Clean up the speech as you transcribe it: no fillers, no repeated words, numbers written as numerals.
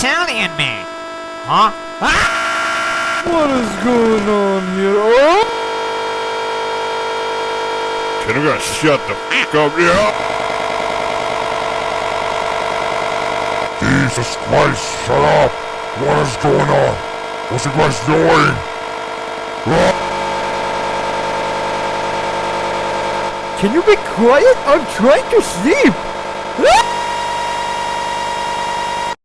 Italian man. Huh? Ah! What is going on here? Oh! Can you guys shut the f*** up here? Jesus Christ, shut up! What is going on? What's you guys doing? Can you be quiet? I'm trying to sleep!